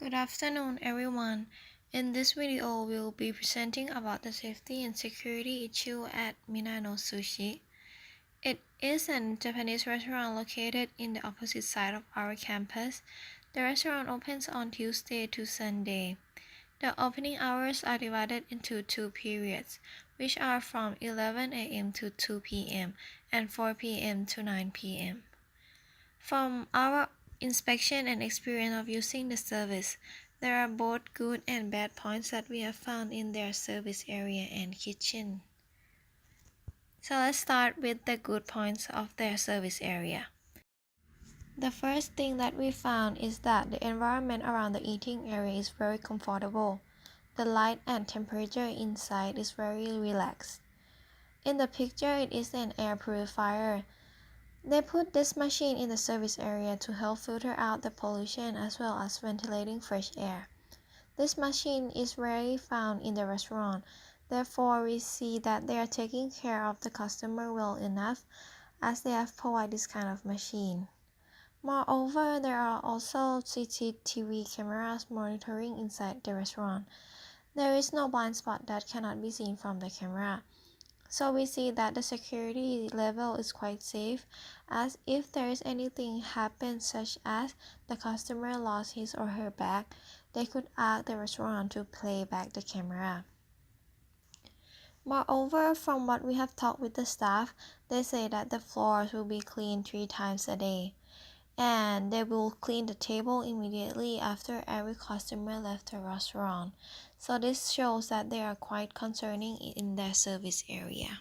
Good afternoon, everyone. In this video, we'll be presenting about the safety and security issue at Minnano Sushi. It is a Japanese restaurant located in the opposite side of our campus. The restaurant opens on Tuesday to Sunday. The opening hours are divided into two periods, which are from 11 a.m. to 2 p.m. and 4 p.m. to 9 p.m. From our inspection and experience of using the service, there are both good and bad points that we have found in their service area and kitchen. So let's start with the good points of their service area. The first thing that we found is that the environment around the eating area is very comfortable. The light and temperature inside is very relaxed. In the picture, it is an air purifier. They put this machine in the service area to help filter out the pollution as well as ventilating fresh air. This machine is rarely found in the restaurant, therefore we see that they are taking care of the customer well enough as they have provided this kind of machine. Moreover, there are also CCTV cameras monitoring inside the restaurant. There is no blind spot that cannot be seen from the camera. So we see that the security level is quite safe, as if there is anything happen such as the customer lost his or her bag, they could ask the restaurant to play back the camera. Moreover, from what we have talked with the staff, they say that the floors will be cleaned 3 times a day, and they will clean the table immediately after every customer left the restaurant. So this shows that they are quite concerning in their service area.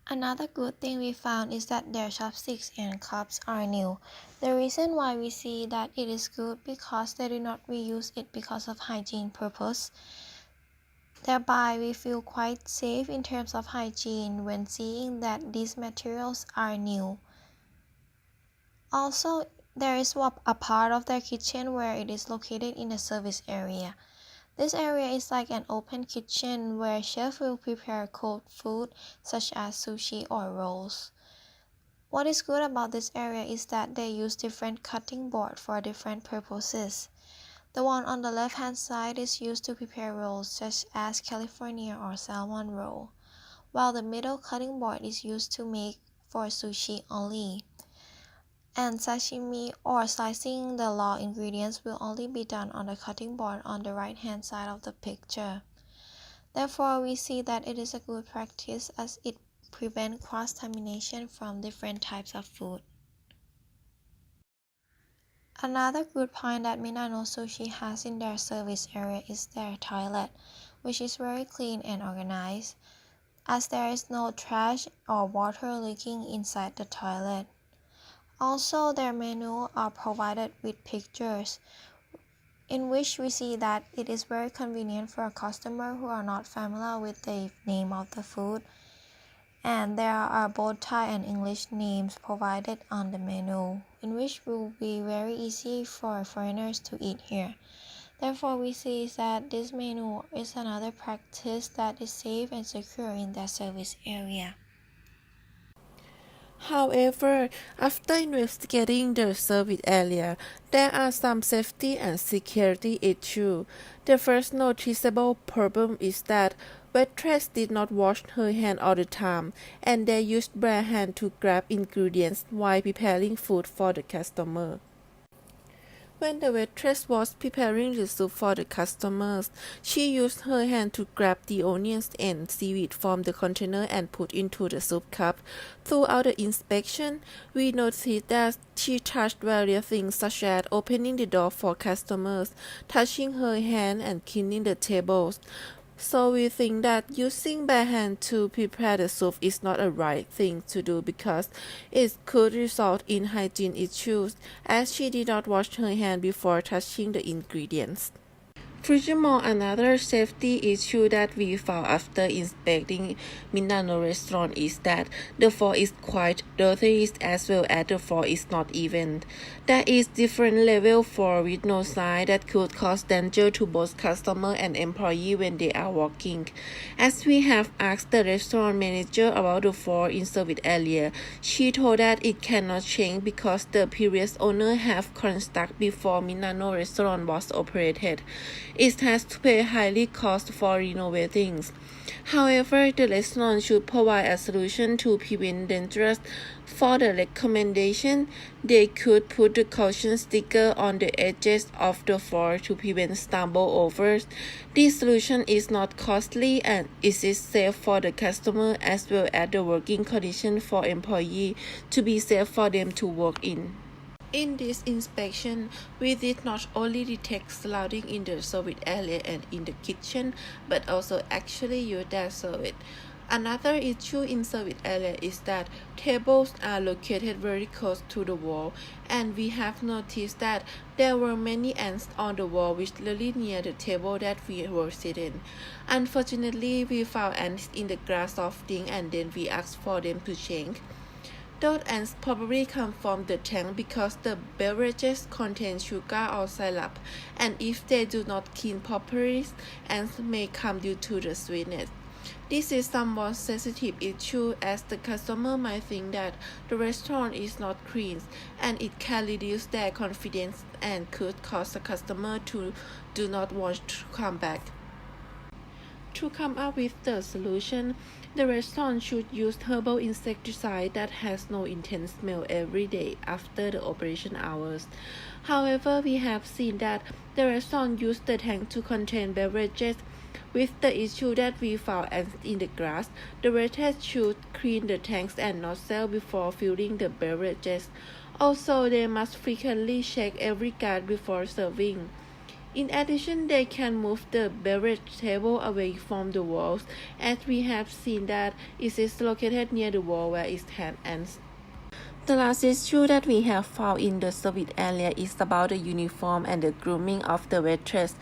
Another good thing we found is that their chopsticks and cups are new. The reason why we see that it is good because they do not reuse it because of hygiene purpose. Thereby, we feel quite safe in terms of hygiene when seeing that these materials are new. Also, there is a part of their kitchen where it is located in the service area. This area is like an open kitchen where chefs will prepare cold food such as sushi or rolls. What is good about this area is that they use different cutting boards for different purposes. The one on the left hand side is used to prepare rolls such as California or salmon roll, while the middle cutting board is used to make for sushi only. And sashimi or slicing the raw ingredients will only be done on the cutting board on the right hand side of the picture. Therefore, we see that it is a good practice as it prevents cross-contamination from different types of food. Another good point that Minnano Sushi has in their service area is their toilet, which is very clean and organized, as there is no trash or water leaking inside the toilet. Also, their menu are provided with pictures, in which we see that it is very convenient for a customer who are not familiar with the name of the food, and there are both Thai and English names provided on the menu, in which will be very easy for foreigners to eat here. Therefore, we see that this menu is another practice that is safe and secure in their service area. However, after investigating the service area, there are some safety and security issues. The first noticeable problem is that waitress did not wash her hand all the time, and they used bare hand to grab ingredients while preparing food for the customer. When the waitress was preparing the soup for the customers, she used her hand to grab the onions and seaweed from the container and put into the soup cup. Throughout the inspection, we noticed that she touched various things such as opening the door for customers, touching her hand, and cleaning the tables. So we think that using bare hand to prepare the soup is not a right thing to do because it could result in hygiene issues, as she did not wash her hand before touching the ingredients. Furthermore, another safety issue that we found after inspecting Minnano restaurant is that the floor is quite dirty as well as the floor is not even. There is different level floor with no sign that could cause danger to both customer and employee when they are walking. As we have asked the restaurant manager about the floor in service area, she told that it cannot change because the previous owner have constructed before Minnano restaurant was operated. It has to pay highly cost for renovating. However, the restaurant should provide a solution to prevent dangerous. For the recommendation, they could put the caution sticker on the edges of the floor to prevent stumble overs. This solution is not costly and it is safe for the customer as well as the working condition for employees to be safe for them to work in. In this inspection, we did not only detect flooding in the service area and in the kitchen, but also actually use that service. Another issue in service area is that tables are located very close to the wall, and we have noticed that there were many ants on the wall which really near the table that we were sitting. Unfortunately, we found ants in the glass softening and then we asked for them to change. Those ants probably come from the tank because the beverages contain sugar or syrup, and if they do not clean properly, ants may come due to the sweetness. This is somewhat sensitive issue as the customer might think that the restaurant is not clean and it can reduce their confidence and could cause the customer to do not want to come back. To come up with the solution, the restaurant should use herbal insecticide that has no intense smell every day after the operation hours. However, we have seen that the restaurant used the tank to contain beverages. With the issue that we found ants in the glass, the waiters should clean the tanks and not sell before filling the beverages. Also, they must frequently check every card before serving. In addition, they can move the beverage table away from the walls, as we have seen that it is located near the wall where it had ants. The last issue that we have found in the service area is about the uniform and the grooming of the waitress.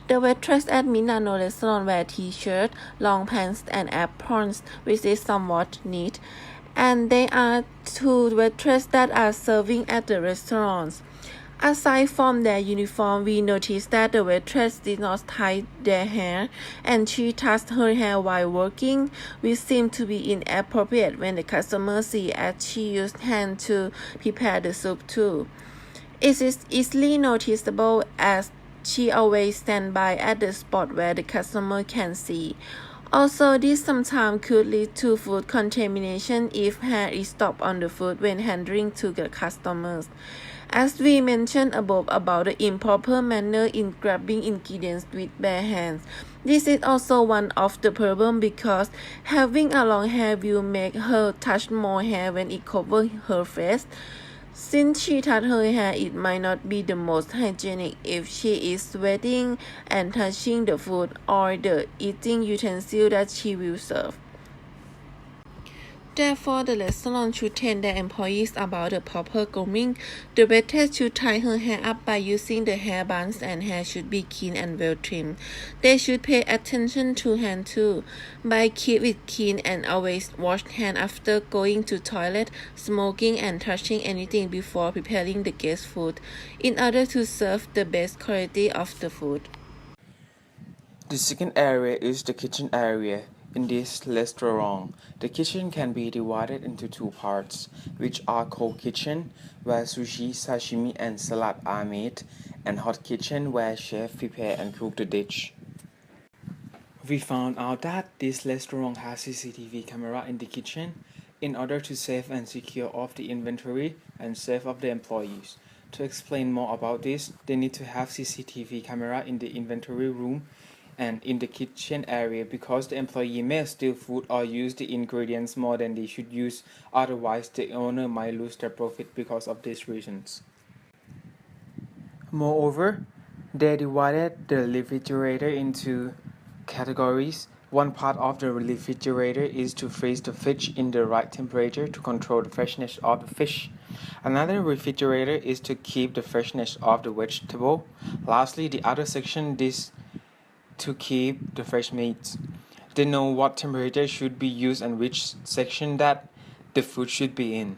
The waitress at Minnano restaurant wear t-shirt, long pants and aprons, which is somewhat neat. And there are two waitresses that are serving at the restaurants. Aside from their uniform, we noticed that the waitress did not tie their hair and she touched her hair while working, which seemed to be inappropriate when the customer see as she used hand to prepare the soup too. It is easily noticeable as she always stands by at the spot where the customer can see. Also, this sometimes could lead to food contamination if hair is stopped on the food when handling to the customers. As we mentioned above about the improper manner in grabbing ingredients with bare hands, this is also one of the problems because having a long hair will make her touch more hair when it covers her face. Since she touched her hair, it might not be the most hygienic if she is sweating and touching the food or the eating utensil that she will serve. Therefore, the restaurant should train their employees about the proper grooming. The waitress should tie her hair up by using the hair buns and hair should be clean and well trimmed. They should pay attention to hand too, by keep it clean and always wash hand after going to toilet, smoking and touching anything before preparing the guest food in order to serve the best quality of the food. The second area is the kitchen area. In this restaurant, the kitchen can be divided into two parts, which are cold kitchen, where sushi, sashimi, and salad are made, and hot kitchen, where chefs prepare and cook the dish. We found out that this restaurant has CCTV camera in the kitchen in order to save and secure of the inventory and save of the employees. To explain more about this, they need to have CCTV camera in the inventory room and in the kitchen area because the employee may steal food or use the ingredients more than they should use, otherwise the owner might lose their profit because of these reasons. Moreover, they divided the refrigerator into categories. One part of the refrigerator is to freeze the fish in the right temperature to control the freshness of the fish. Another refrigerator is to keep the freshness of the vegetable. Lastly, the other section is to keep the fresh meat. They know what temperature should be used and which section that the food should be in.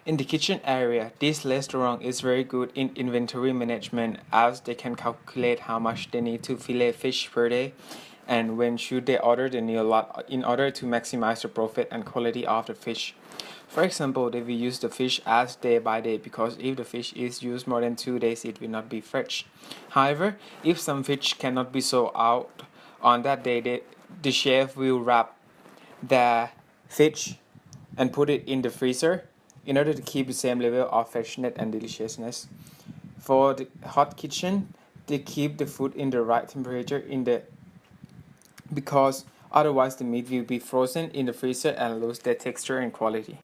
In the kitchen area, this restaurant is very good in inventory management as they can calculate how much they need to fillet fish per day and when should they order the new lot in order to maximize the profit and quality of the fish. For example, they will use the fish as day by day because if the fish is used more than 2 days, it will not be fresh. However, if some fish cannot be sold out on that day, the chef will wrap the fish and put it in the freezer in order to keep the same level of freshness and deliciousness. For the hot kitchen, they keep the food in the right temperature because otherwise the meat will be frozen in the freezer and lose their texture and quality.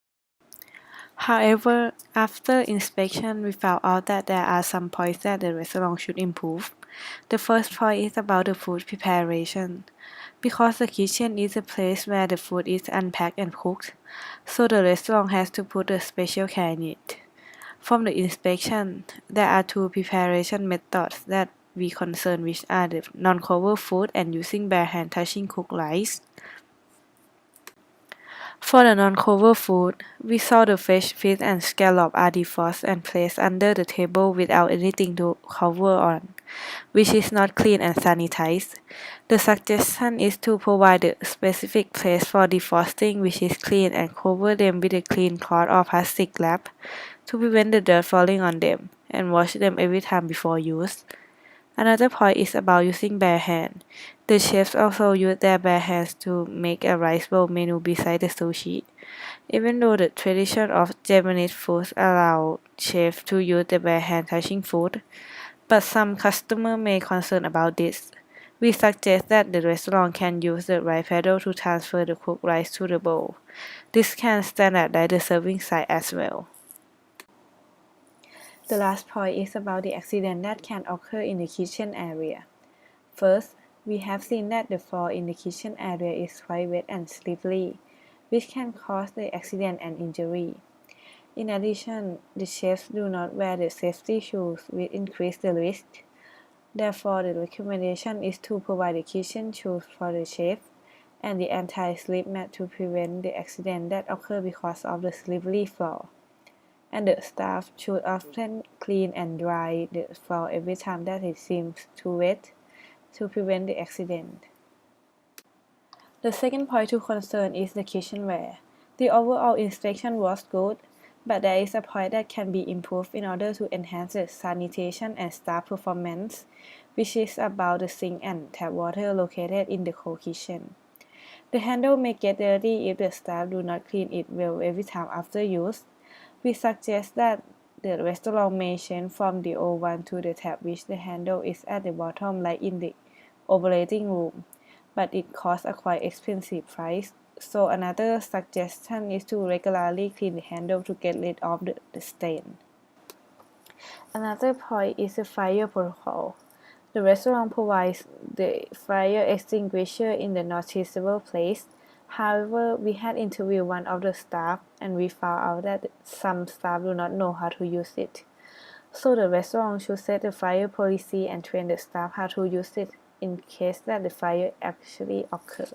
However, after inspection, we found out that there are some points that the restaurant should improve. The first point is about the food preparation. Because the kitchen is a place where the food is unpacked and cooked, so the restaurant has to put a special care in it. From the inspection, there are two preparation methods that we concern, which are the non-cover food and using bare hand touching cooked rice. For the non-cover food, we saw the fresh fish and scallop are defrosted and placed under the table without anything to cover on, which is not clean and sanitized. The suggestion is to provide a specific place for defrosting which is clean and cover them with a clean cloth or plastic wrap to prevent the dirt falling on them, and wash them every time before use. Another point is about using bare hand. The chefs also use their bare hands to make a rice bowl menu beside the sushi. Even though the tradition of Japanese foods allow chefs to use the bare hand touching food, but some customers may concern about this. We suggest that the restaurant can use the rice paddle to transfer the cooked rice to the bowl. This can standardize the serving size as well. The last point is about the accident that can occur in the kitchen area. First, we have seen that the floor in the kitchen area is quite wet and slippery, which can cause the accident and injury. In addition, the chefs do not wear the safety shoes, which increase the risk. Therefore, the recommendation is to provide the kitchen shoes for the chef and the anti-slip mat to prevent the accident that occur because of the slippery floor. And the staff should often clean and dry the floor every time that it seems too wet to prevent the accident. The second point to concern is the kitchenware. The overall inspection was good, but there is a point that can be improved in order to enhance the sanitation and staff performance, which is about the sink and tap water located in the cold kitchen. The handle may get dirty if the staff do not clean it well every time after use. We suggest that the restaurant may change from the old one to the tap which the handle is at the bottom like in the operating room, but it costs a quite expensive price. So another suggestion is to regularly clean the handle to get rid of the stain. Another point is the fire protocol. The restaurant provides the fire extinguisher in the noticeable place. However, we had interviewed one of the staff and we found out that some staff do not know how to use it. So the restaurant should set a fire policy and train the staff how to use it in case that the fire actually occurs.